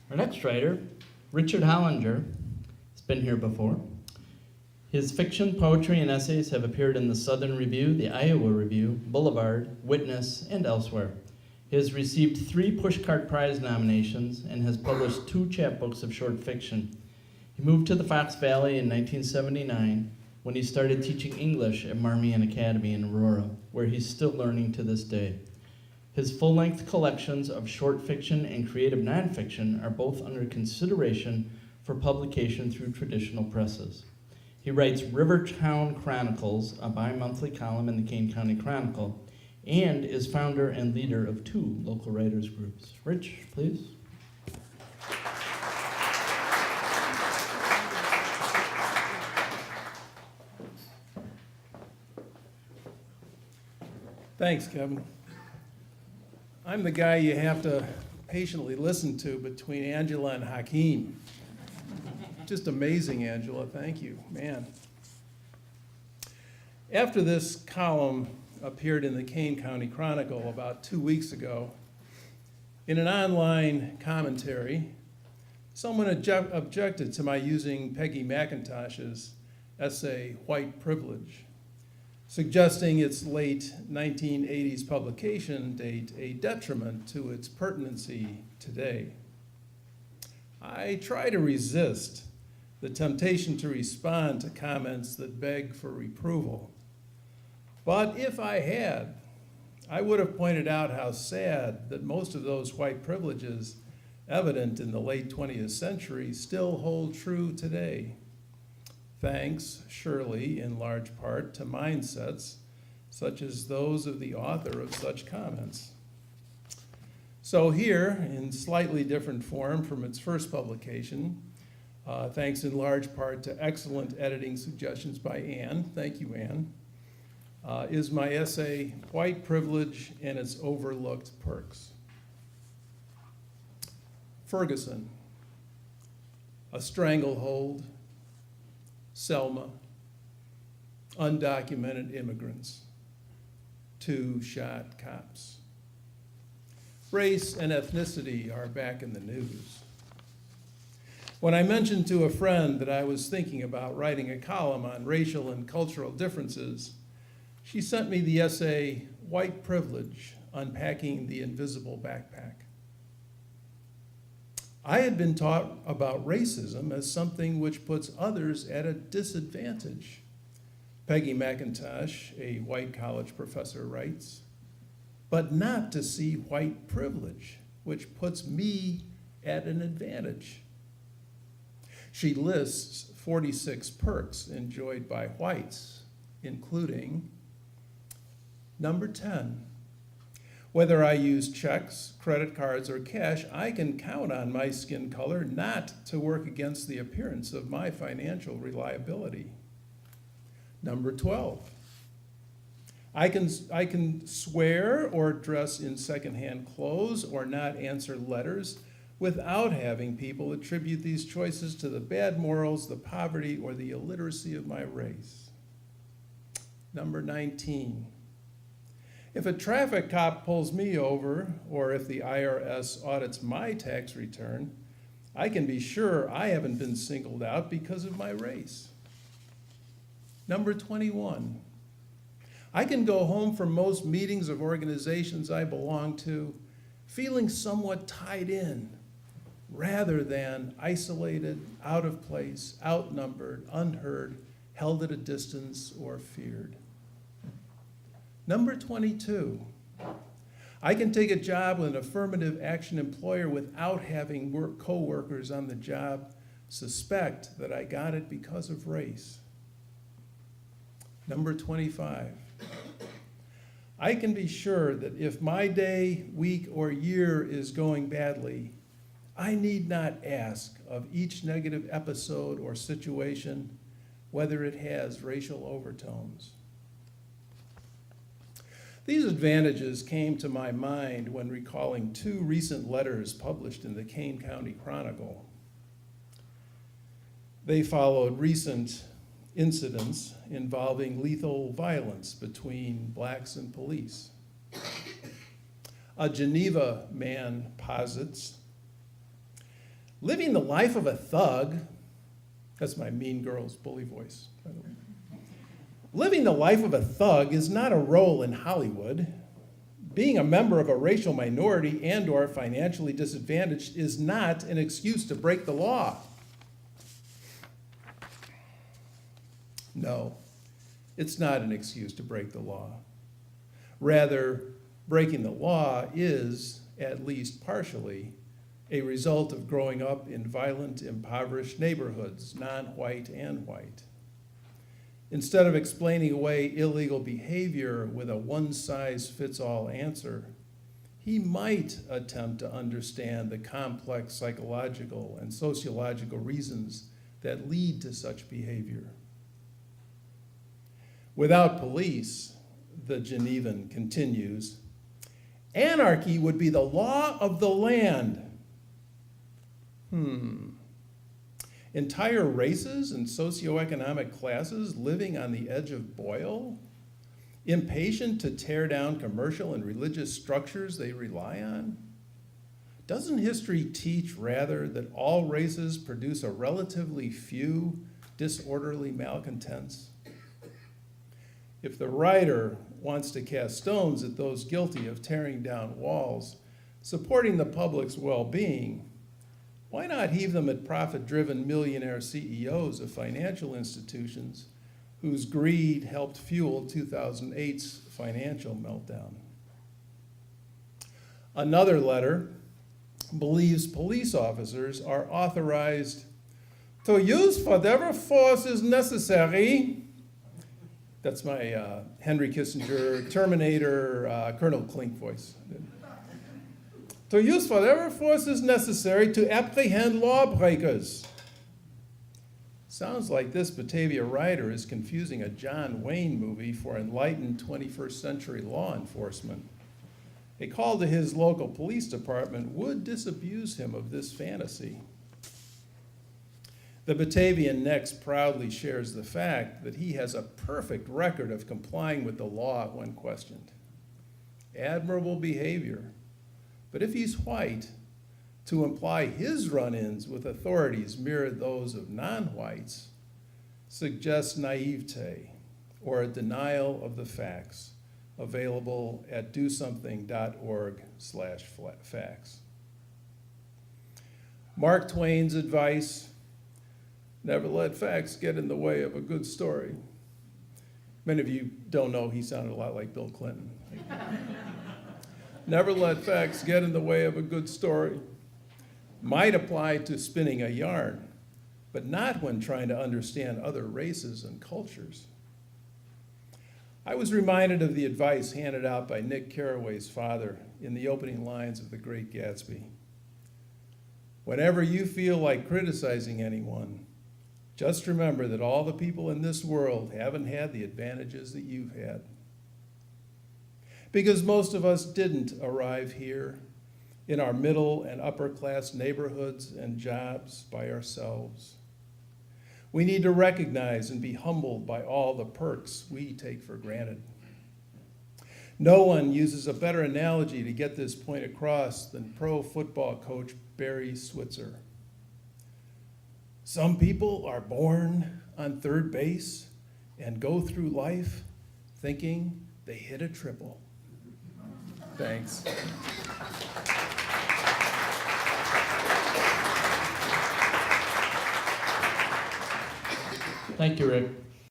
Our next writer, Richard Holinger, has been here before. His fiction, poetry, and essays have appeared in the Southern Review, the Iowa Review, Boulevard, Witness, and elsewhere. He has received 3 Pushcart Prize nominations and has published 2 chapbooks of short fiction. He moved to the Fox Valley in 1979 when he started teaching English at Marmion Academy in Aurora, where he's still learning to this day. His full-length collections of short fiction and creative nonfiction are both under consideration for publication through traditional presses. He writes Rivertown Chronicles, a bi-monthly column in the Kane County Chronicle, and is founder and leader of 2 local writers groups. Rich, please. Thanks, Kevin. I'm the guy you have to patiently listen to between Angela and Hakeem. Just amazing, Angela. Thank you, man. After this column appeared in the Kane County Chronicle about 2 weeks ago, in an online commentary, someone objected to my using Peggy McIntosh's essay, White Privilege, suggesting its late 1980s publication date a detriment to its pertinency today. I try to resist the temptation to respond to comments that beg for reproval. But if I had, I would have pointed out how sad that most of those white privileges evident in the late 20th century still hold true today. Thanks, surely, in large part, to mindsets such as those of the author of such comments. So here, in slightly different form from its first publication, thanks in large part to excellent editing suggestions by Anne, thank you, Anne, is my essay, White Privilege and Its Overlooked Perks. Ferguson, a stranglehold, Selma, undocumented immigrants, 2 shot cops. Race and ethnicity are back in the news. When I mentioned to a friend that I was thinking about writing a column on racial and cultural differences, she sent me the essay, White Privilege, Unpacking the Invisible Backpack. I had been taught about racism as something which puts others at a disadvantage. Peggy McIntosh, a white college professor, writes, but not to see white privilege, which puts me at an advantage. She lists 46 perks enjoyed by whites, including number 10. Whether I use checks, credit cards, or cash, I can count on my skin color not to work against the appearance of my financial reliability. Number 12. I can swear or dress in secondhand clothes or not answer letters without having people attribute these choices to the bad morals, the poverty, or the illiteracy of my race. Number 19. If a traffic cop pulls me over, or if the IRS audits my tax return, I can be sure I haven't been singled out because of my race. Number 21. I can go home from most meetings of organizations I belong to feeling somewhat tied in, rather than isolated, out of place, outnumbered, unheard, held at a distance, or feared. Number 22, I can take a job with an affirmative action employer without having co-workers on the job suspect that I got it because of race. Number 25, I can be sure that if my day, week, or year is going badly, I need not ask of each negative episode or situation whether it has racial overtones. These advantages came to my mind when recalling 2 recent letters published in the Kane County Chronicle. They followed recent incidents involving lethal violence between blacks and police. A Geneva man posits, Living the life of a thug, that's my Mean Girls bully voice, by the way. Living the life of a thug is not a role in Hollywood. Being a member of a racial minority and/or financially disadvantaged is not an excuse to break the law. No, it's not an excuse to break the law. Rather, breaking the law is, at least partially, a result of growing up in violent, impoverished neighborhoods, non-white and white. Instead of explaining away illegal behavior with a one-size-fits-all answer, he might attempt to understand the complex psychological and sociological reasons that lead to such behavior. Without police, the Genevan continues, anarchy would be the law of the land. Entire races and socioeconomic classes living on the edge of boil, impatient to tear down commercial and religious structures they rely on? Doesn't history teach rather that all races produce a relatively few disorderly malcontents? If the writer wants to cast stones at those guilty of tearing down walls, supporting the public's well-being, why not heave them at profit-driven millionaire CEOs of financial institutions whose greed helped fuel 2008's financial meltdown? Another letter believes police officers are authorized to use whatever force is necessary. That's my Henry Kissinger, Terminator, Colonel Klink voice. To use whatever force is necessary to apprehend lawbreakers. Sounds like this Batavia writer is confusing a John Wayne movie for enlightened 21st century law enforcement. A call to his local police department would disabuse him of this fantasy. The Batavian next proudly shares the fact that he has a perfect record of complying with the law when questioned. Admirable behavior. But if he's white, to imply his run-ins with authorities mirrored those of non-whites suggests naivete or a denial of the facts, available at dosomething.org/facts. Mark Twain's advice, never let facts get in the way of a good story. Many of you don't know he sounded a lot like Bill Clinton. Never let facts get in the way of a good story might apply to spinning a yarn, but not when trying to understand other races and cultures. I was reminded of the advice handed out by Nick Carraway's father in the opening lines of The Great Gatsby. Whenever you feel like criticizing anyone, just remember that all the people in this world haven't had the advantages that you've had. Because most of us didn't arrive here in our middle and upper class neighborhoods and jobs by ourselves. We need to recognize and be humbled by all the perks we take for granted. No one uses a better analogy to get this point across than pro football coach Barry Switzer. Some people are born on third base and go through life thinking they hit a triple. Thanks. Thank you, Rick.